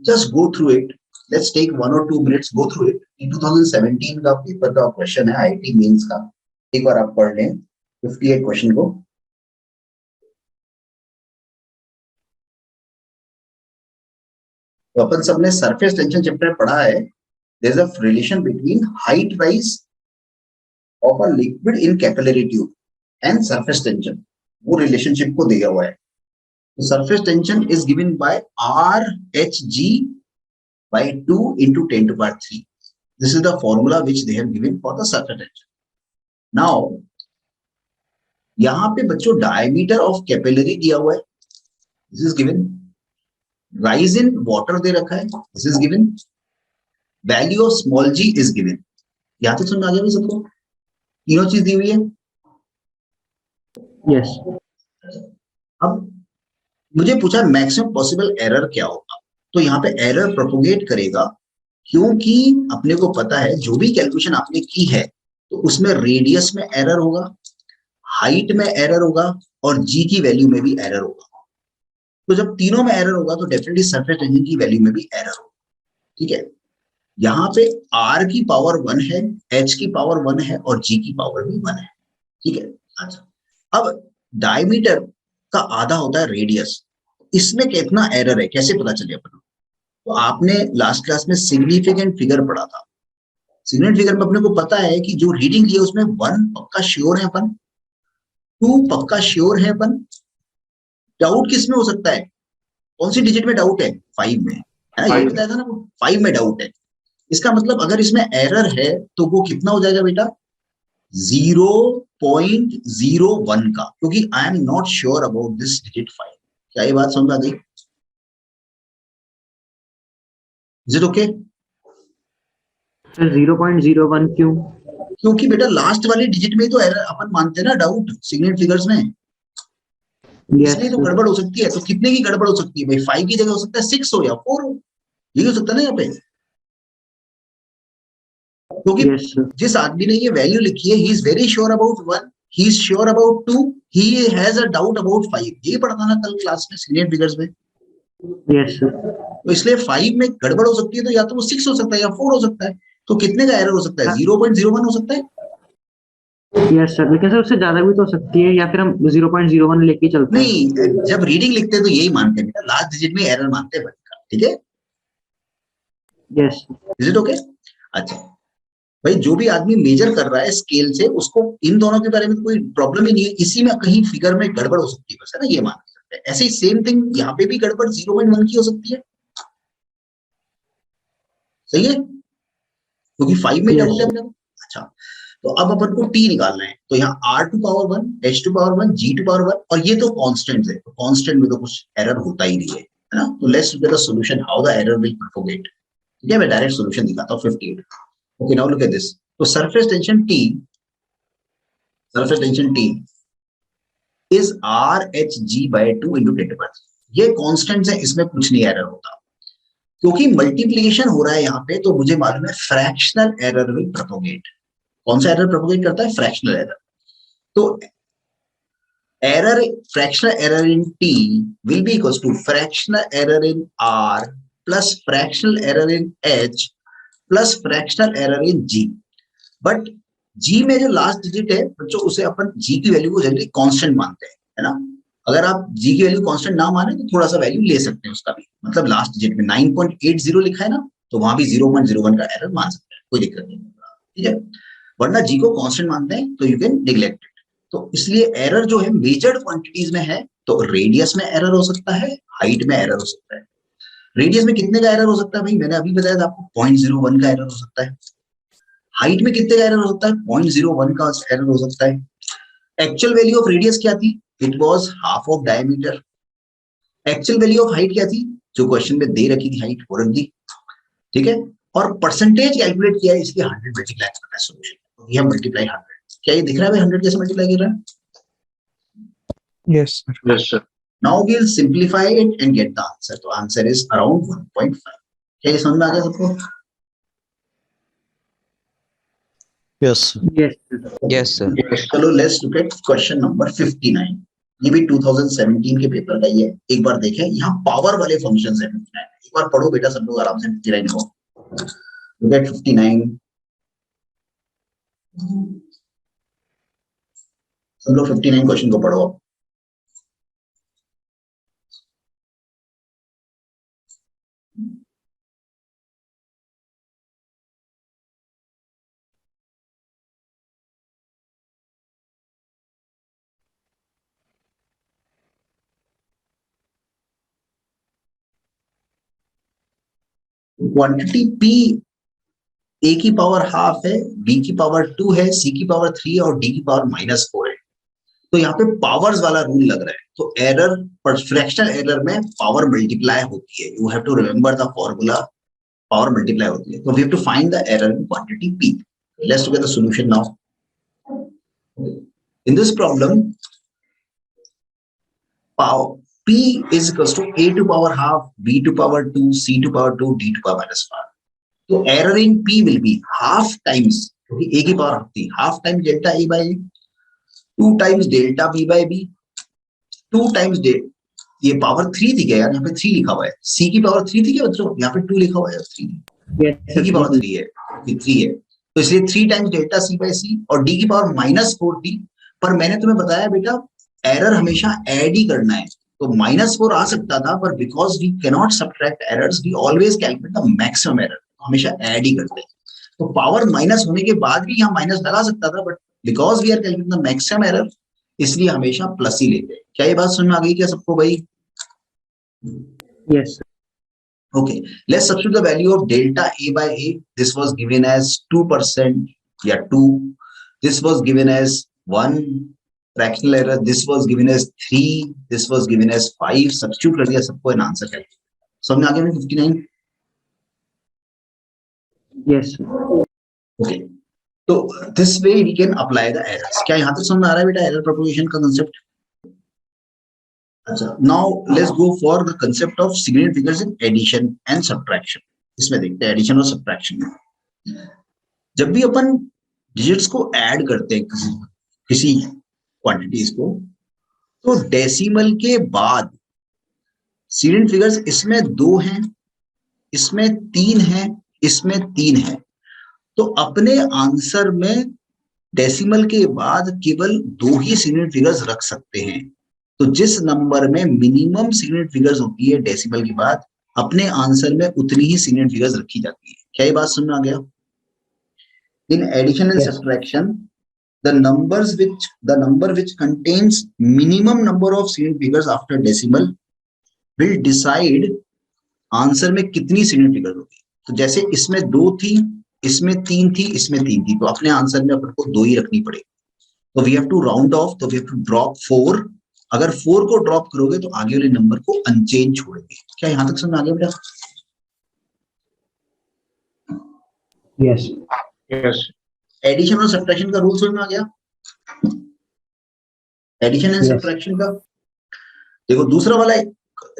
just go through it. Let's take 1 or 2 minutes, go through it. In 2017 का paper का question है IIT mains का, एक बार आप पढ़ लें 58 क्वेश्चन को. तो अपन सबने सरफेस टेंशन चैप्टर पढ़ा है. There is a relation between height rise of a liquid in capillary tube and surface tension. वो रिलेशनशिप को दिया हुआ है. Surface tension is given by RHG by 2 into 10 to the power 3. This is the formula which they have given for the surface tension. Now, यहाँ पे बच्चों diameter of capillary दिया हुआ है. This is given. Rise in water दे रखा है. This is given. Value of small g is given. यहाँ तक समझ आ गया सबको? तीनों चीज दी हुई है. Yes. अब मुझे पूछा मैक्सिमम पॉसिबल एरर क्या होगा. तो यहाँ पे एरर प्रोपोगेट करेगा क्योंकि अपने को पता है जो भी कैलकुलेशन आपने की है तो उसमें रेडियस में एरर होगा, हाइट में एरर होगा और जी की वैल्यू में भी एरर होगा. तो जब तीनों में एरर होगा तो डेफिनेटली सरफेस टेंशन की वैल्यू में भी एरर होगा. ठीक है. यहाँ पे आर की पावर 1 है, एच की पावर 1 है और जी की पावर भी 1 है. ठीक है. अच्छा, अब डायमीटर का आधा होता है रेडियस. इसमें कितना एरर है कैसे पता चले अपना. तो आपने लास्ट क्लास में सिग्निफिकेंट फिगर पढ़ा था. सिग्निफिकेंट फिगर में अपने को पता है कि जो रीडिंग लिया उसमें 1 पक्का श्योर है अपन, 2 पक्का श्योर है अपन. डाउट किस में हो सकता है, कौन सी डिजिट में डाउट है, 5 में है ना. ये बताया था ना, 5 में डाउट है. इसका मतलब अगर इसमें एरर है तो वो कितना हो जाएगा बेटा, 0.01 का, क्योंकि I am not sure about this digit 5. क्या ये बात समझ आ गई? Is it okay? 0.01 क्यों? क्योंकि बेटा लास्ट वाली डिजिट में तो एरर अपन मानते हैं ना डाउट सिग्नेट फिगर्स में. इसलिए तो गड़बड़ हो सकती है. तो कितने की गड़बड़ हो सकती है भाई, 5 की जगह हो सकता है 6 हो या 4 हो. ये हो सकता है ना यहाँ पे. क्योंकि जिस आदमी ने ये वैल्यू लिखी है, he is very sure about 1, he is sure about 2, he has a doubt about 5. ये पढ़ा था ना कल क्लास में सिग्नेट फिगर्स में. Yes sir. तो इसलिए 5 में गड़बड़ हो सकती है, तो या तो वो 6 हो सकता है या 4 हो सकता है. तो कितने का एरर हो सकता है, 0.01 हो सकता है. यस सर, लेकिन सर उससे ज्यादा भी तो हो सकती है, या फिर हम 0.01 लेके चलते हैं. नहीं, जब रीडिंग लिखते हैं तो यही मानते हैं, लास्ट डिजिट में एरर मानते हैं. ठीक है. यस. Is it okay? अच्छा भाई, जो भी आदमी मेजर कर रहा है स्केल से, उसको इन दोनों के बारे में कोई प्रॉब्लम ही नहीं है. इसी में कहीं फिगर में गड़बड़ हो सकती है बस, है ना, ये मान सकते हैं. ऐसे ही सेम थिंग यहाँ पे भी गड़बड़ 0.1 की हो सकती है. सही है, क्योंकि 5 में डाउट है अपने को. अच्छा, तो अब अपन को टी निकालना है. तो यहाँ r to power 1, h to power 1, g to power 1, और ये तो कांस्टेंट्स है. तो कांस्टेंट में तो कुछ एरर होता ही नहीं है ना. तो let's look at the solution, how the error will propagate. ठीक है, मैं डायरेक्ट सॉल्यूशन दिखाता हूँ. 58. Okay, now look at this. तो surface tension T is RHG by 2 into 10 to the power 3. ये कांस्टेंट्स है, इसमें कुछ नहीं एरर होता. क्योंकि मल्टीप्लिकेशन हो रहा है यहाँ पे, तो मुझे मालूम है फ्रैक्शनल एरर विल प्रोपोगेट. कौन सा एरर प्रोपोगेट करता है, फ्रैक्शनल एरर. तो error, fractional error in T will be equals to fractional error in R plus fractional error in H plus fractional error in G. But G में जो last digit है बच्चों, उसे अपन G की वैल्यू को generally constant मानते हैं, है ना. अगर आप G की वैल्यू कांस्टेंट ना माने तो थोड़ा सा वैल्यू ले सकते हैं उसका भी. मतलब लास्ट डिजिट में 9.80 लिखा है ना, तो वहां भी 0.01 का एरर मान सकते हैं, कोई दिक्कत नहीं. ठीक है, वरना G को कांस्टेंट मानते हैं तो यू कैन निग्लेक्ट इट. तो इसलिए एरर जो है मेजर्ड क्वांटिटीज में है, तो रेडियस में एरर हो सकता है, हाइट में एरर हो सकता है. रेडियस में कितने का एरर हो सकता है भाई, मैंने अभी बताया था आपको, 0.01 का एरर हो सकता है. हाइट में कितने का एरर हो सकता है, 0.01 का एरर हो सकता है. एक्चुअल वैल्यू ऑफ रेडियस क्या थी, it was half of diameter. Actual value of height क्या थी, जो क्वेश्चन में दे रखी थी हाइट वो रख दी. ठीक है, और परसेंटेज कैलकुलेट किया है, इसलिए 100 मल्टीप्लाई करना है सॉल्यूशन. तो ये मल्टीप्लाई 100. क्या ये दिख रहा है भाई 100 कैसे मल्टीप्लाई कर रहा है? Yes sir. Yes sir. Now we'll simplify it and get the answer. So answer is around 1.5. क्या ये समझ में आ गया सबको? Yes. Yes. Yes, sir. चलो let's look at question number 59. ये भी 2017 के पेपर का ही है, एक बार देखें। यहाँ पावर वाले फंक्शन है 59, एक बार पढ़ो बेटा सब लोग आराम से 59 को। लुक एट 59, सब लोग 59 क्वेश्चन को पढ़ो। क्वांटिटी P A की पावर हाफ है, B की पावर 2 है, C की पावर 3 है और D की पावर -4 है। तो यहाँ पे पावर्स वाला रूल लग रहा है। तो एरर पर फ्रैक्शनल एरर में पावर मल्टीप्लाई होती है। You have to remember the formula, power multiply होती है। तो we have to find the error in quantity P. Let's look at the solution now. In this problem, power P is equals to A to power half, B to power 2, C to power 2, D to power -1. तो error in P will be half times, क्योंकि A की power होती है half times delta A by A, 2 times delta B by B, 2 times ये power 3 थी क्या यार, यहाँ पे 3 लिखा हुआ है। C की पावर 3 थी क्या बच्चों, यहाँ पे 2 लिखा हुआ है, 3 C की पावर 3 है, ये 3 है, तो इसलिए 3 times delta C by C और D की पावर -4 थी। पर मैंने तुम्हें बताया बेटा एरर हमेशा ऐड ही करना है, तो -4 आ सकता था, पर because we can not subtract errors we always calculate the maximum error, हमेशा ऐड ही करते हैं। तो पावर माइनस होने के बाद भी यहाँ माइनस लगा सकता था, but because we are calculating the maximum error इसलिए हमेशा प्लस ही लेते हैं। क्या ये बात समझ में आ गई क्या सबको भाई? Yes. Okay, let's substitute the value of delta A by A. This was given as 2%, yeah 2. This was given as 1 fractional error. This was given as 3. This was given as 5. Substitute कर दिया सबको and answer calculate. समझ में आ गया 59? Yes. Okay. तो this way we can apply the errors. क्या यहाँ तक समझ में आ रहा है बेटा error propagation का concept? अच्छा, now let's go for the concept of significant figures in addition and subtraction. इसमें देखते हैं एडिशन और सब्ट्रैक्शन में। जब भी अपन डिजिट्स को ऐड करते हैं किसी क्वांटिटीज को, तो डेसिमल के बाद सिग्निफिकेंट फिगर्स इसमें 2 हैं, इसमें 3 हैं, इसमें 3 है, तो अपने आंसर में डेसिमल के बाद केवल 2 ही सिग्निफिकेंट फिगर्स रख सकते हैं। तो जिस नंबर में मिनिमम सिग्निफिकेंट फिगर्स होती है डेसिमल के बाद, अपने आंसर में उतनी ही सिग्निफिकेंट फिगर्स रखी जाती है। क्या ये बात समझ में आ गया? In addition and subtraction the number which contains minimum number of significant figures after decimal will decide answer में कितनी सिग्निफिकेंट फिगर होगी। तो जैसे इसमें 2 थी, इसमें 3 थी, इसमें 3 थी, तो अपने आंसर में अपन को 2 ही रखनी पड़ेगी। तो we have to round off, तो वी हैव टू ड्रॉप 4। अगर 4 को ड्रॉप करोगे तो आगे वाले नंबर को अनचेंज छोड़ेंगे। क्या यहां तक समझ आ गया बेटा? Yes. Yes. एडिशन और सब्ट्रैक्शन का रूल समझ में आ गया? Addition and Yes. सब्ट्रैक्शन का देखो दूसरा वाला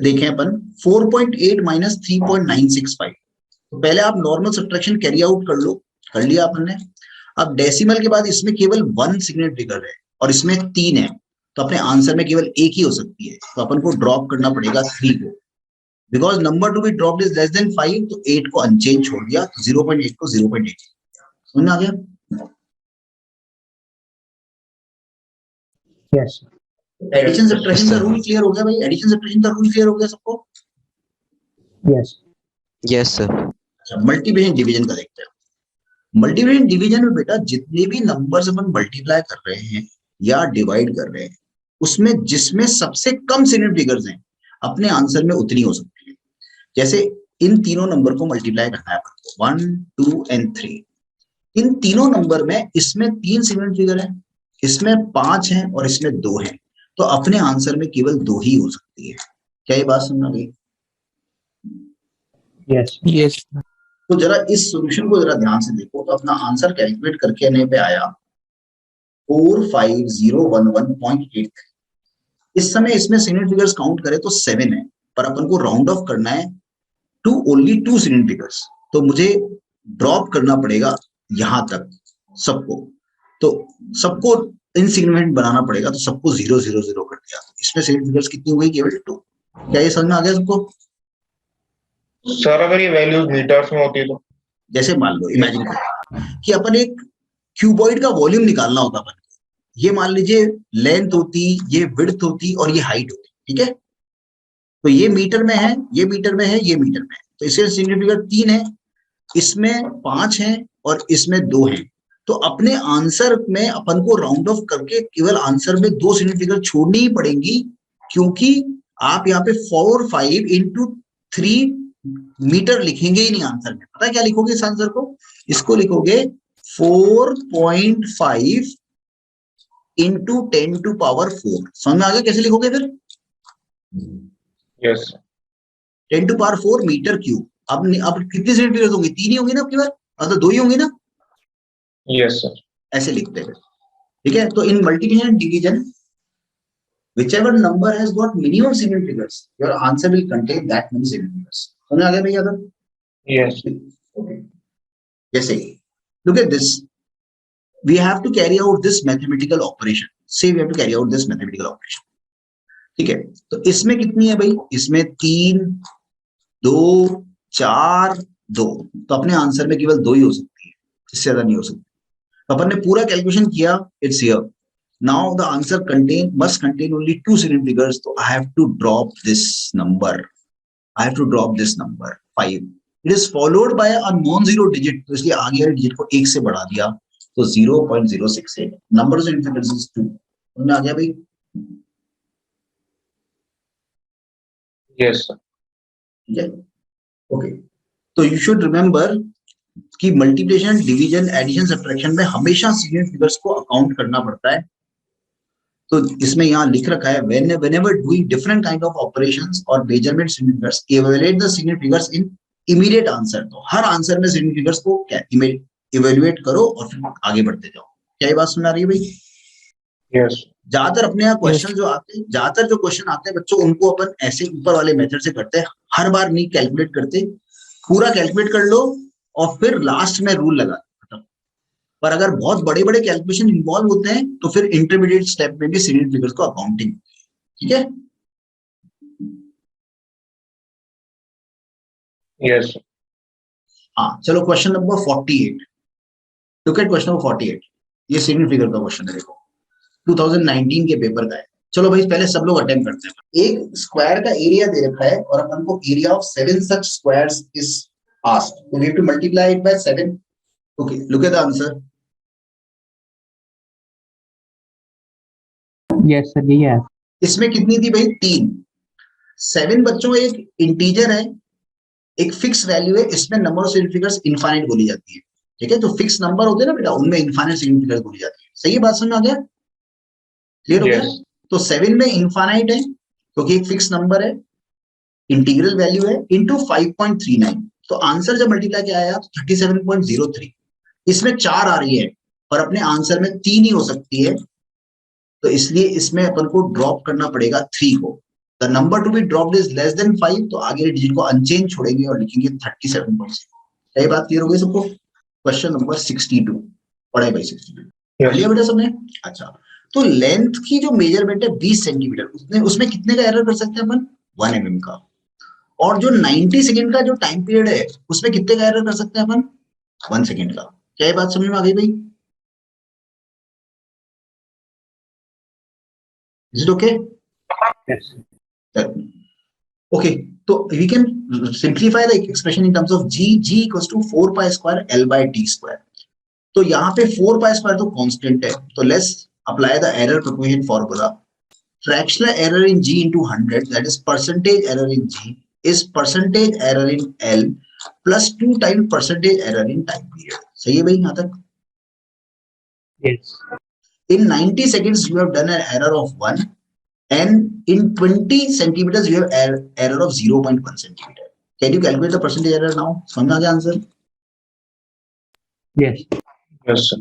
देखें अपन 4.8 माइनस 3.965। तो पहले आप नॉर्मल सब्ट्रैक्शन कैरी आउट कर लो, कर लिया अपन ने। अब डेसिमल के बाद इसमें केवल 1 सिग्निफिकेंट फिगर है और इसमें 3 है, तो अपने आंसर में केवल एक ही हो सकती है, तो अपन को ड्रॉप करना पड़ेगा 3 को। Because number to be dropped is less than 5, तो 8 को अनचेंज छोड़ दिया, तो 0.8 को 0.8। समझ में आ गया? Yes. एडिशन सब्ट्रैक्शन का रूल क्लियर हो गया भाई? एडिशन सब्ट्रैक्शन का रूल क्लियर हो गया सबको? Yes. Yes sir. अच्छा, मल्टीप्लिकेशन डिवीजन का देखते हैं। मल्टीप्लिकेशन डिवीजन में बेटा जितने भी नंबर्स अपन मल्टीप्लाई कर रहे हैं या डिवाइड कर रहे हैं, उसमें जिसमें सबसे कम सिग्निफिकेंट फिगर्स हैं, अपने आंसर में उतनी हो सकती है। जैसे इन तीनों नंबर को मल्टीप्लाई करना है 1, 2 एंड 3। इन तीनों नंबर में इसमें 3 सिग्निफिकेंट फिगर है, इसमें 5 है और इसमें 2 है, तो अपने आंसर में केवल 2 ही हो सकती है। क्या ये बात समझ गई? Yes. यस। तो जरा इस सॉल्यूशन को जरा ध्यान से देखो, तो अपना आंसर कैलकुलेट करके आने पे आया 45011.8। इस समय इसमें सिग्निफिकेंट फिगर्स काउंट करें तो 7 है, पर अपन को राउंड ऑफ करना है टू ओनली 2 सिग्निफिकेंट फिगर्स, तो मुझे ड्रॉप करना पड़ेगा यहां तक सबको। तो सबको इनसिग्निफिकेंट बनाना पड़ेगा, तो सबको 0 0 0 कर दिया। इसमें सिग्निफिकेंस कितनी हो गई? केवल 2। क्या ये समझ में आ गया सबको? सर अगर ये वैल्यूज मीटर्स में होती तो? जैसे मान लो, इमेजिन करो कि अपन एक क्यूबॉइड का वॉल्यूम निकालना होता अपन को। ये मान लीजिए लेंथ होती, ये विड्थ होती और ये हाइट होती, ठीक है? तो ये मीटर में है, ये मीटर में है, ये मीटर में है, तो इससे सिग्निफिकेंट 3 है, इसमें 5 है और इसमें 2 है। तो अपने आंसर में अपन को राउंड ऑफ करके केवल आंसर में 2 सिग्निफिकेंट छोड़नी ही पड़ेंगी, क्योंकि आप यहाँ पे 4 5 इंटू 3 मीटर लिखेंगे ही नहीं आंसर में। पता है क्या लिखोगे इस आंसर को? इसको लिखोगे 4.5 इंटू 10 टू पावर 4। समझ में आ गया कैसे लिखोगे फिर? Yes 10 to power 4 metre cube. अब कितनी सेंटीमीटर होंगी? 3 ही होंगी ना आपकी बार, मतलब 2 ही होंगी ना? Yes sir. ऐसे लिखते हैं, ठीक है? तो इन multiplication and division, whichever number has got minimum single figures, your answer will contain that many single figures. समझ आ गया भैया? अगर यस okay, जैसे look at this, we have to carry out this mathematical operation. Say we have to carry out this mathematical operation, ठीक है? तो इसमें कितनी है भाई? इसमें 3 2 4 2, तो अपने आंसर में केवल 2 ही हो सकती है, इससे ज्यादा नहीं हो सकती। तो अपन ने पूरा कैलकुलेशन किया, it's here. Now the answer must contain only 2 single figures, so I have to drop this number. I have to drop this number 5. It is followed by a non-zero digit, तो इसलिए आगे वाले digit को 1 से बढ़ा दिया, तो 0.068. Number of significance is 2. समझ में आ गया भाई? Yes sir. ठीक है, ओके। तो यू शुड रिमेंबर कि मल्टीप्लिकेशन, डिवीजन, एडिशन, सब्ट्रैक्शन में हमेशा सिग्निफिकेंट फिगर्स को अकाउंट करना पड़ता है। तो इसमें यहाँ लिख रखा है whenever doing different kind of operations or measurement significant figures, evaluate the significant figures in immediate answer. तो हर आंसर में significant figures को क्या इवेल्युएट करो और फिर आगे बढ़ते जाओ। क्या ये बात सुन आ रही है भाई? यस ज्यादातर अपने यहाँ क्वेश्चन जो आते हैं, ज्यादातर जो क्वेश्चन आते हैं बच्चों, उनको अपन ऐसे ऊपर वाले मेथड से करते हैं, हर बार नहीं कैलकुलेट करते, पूरा कैलकुलेट कर लो और फिर लास्ट में रूल लगा। पर अगर बहुत बड़े बड़े कैलकुलेशन इन्वॉल्व होते हैं तो फिर इंटरमीडिएट स्टेप में भी सिग्निफिकेंट फिगर्स को अकाउंटिंग, ठीक है? यस हाँ, चलो question number 48। Look at question number 48। ये सिग्निफिकेंट फिगर का क्वेश्चन है, देखो 2019 के पेपर का है। चलो भाई पहले सब लोग अटेम्प्ट करते हैं। एक स्क्वायर का एरिया दे रखा है और अपन को area of 7 such squares is asked, तो we have to multiply it by 7। Okay, look at the answer. Yes sir, यही है। इसमें कितनी थी भाई? 3। 7 बच्चों एक इंटीजर है, एक फिक्स वैल्यू है, इसमें नंबर ऑफ सिग्निफिकेंट्स इनफाइनाइट बोली जाती है, ठीक है? जो फिक्स नंबर होते हैं ना बेटा, उनमें इनफाइनाइट सिग्निफिकेंट्स बोली जाती है। सही है, बात समझ में आ गया? क्लियर हो गया? तो 7 में इनफाइनाइट है क्योंकि एक फिक्स नंबर है, इंटीग्रल वैल्यू है, इनटू 5.39। तो आंसर जब मल्टीप्लाई किया आया तो 37.03। इसमें 4 आ रही है और अपने आंसर में 3 ही हो सकती है, तो इसलिए इसमें अपन को ड्रॉप करना पड़ेगा 3 को। The number to be dropped is less than 5, तो आगे डिजिट को अनचेंज छोड़ेंगे और लिखेंगे 37.0। सही बात क्लियर हो गई सबको? क्वेश्चन नंबर 62 पढ़े भाई, 62 लिया बेटा सबने? अच्छा, तो लेंथ की जो मेजरमेंट है 20 सेंटीमीटर, उसमें कितने का एरर कर सकते हैं अपन? 1 mm का। और जो 90 सेकेंड का जो टाइम पीरियड है उसमें कितने का एरर कर सकते हैं अपन? 1 सेकेंड का। क्या ये बात समझ में आ गई भाई? Is it okay? Yes. Okay, so we can simplify the expression in terms of g equals to 4 pi square L by d square. तो यहाँ पे 4 pi square तो कांस्टेंट है, तो let's apply the error proportion formula. Fractional error in g into 100, that is percentage error in g is percentage error in L plus 2 times percentage error in time period. सही है भाई यहाँ तक? Yes. In 90 seconds you have done an error of 1, and in 20 centimeters you have error of 0.1 centimeter. Can you calculate the percentage error now? समझ आ गया answer? Yes. Yes sir.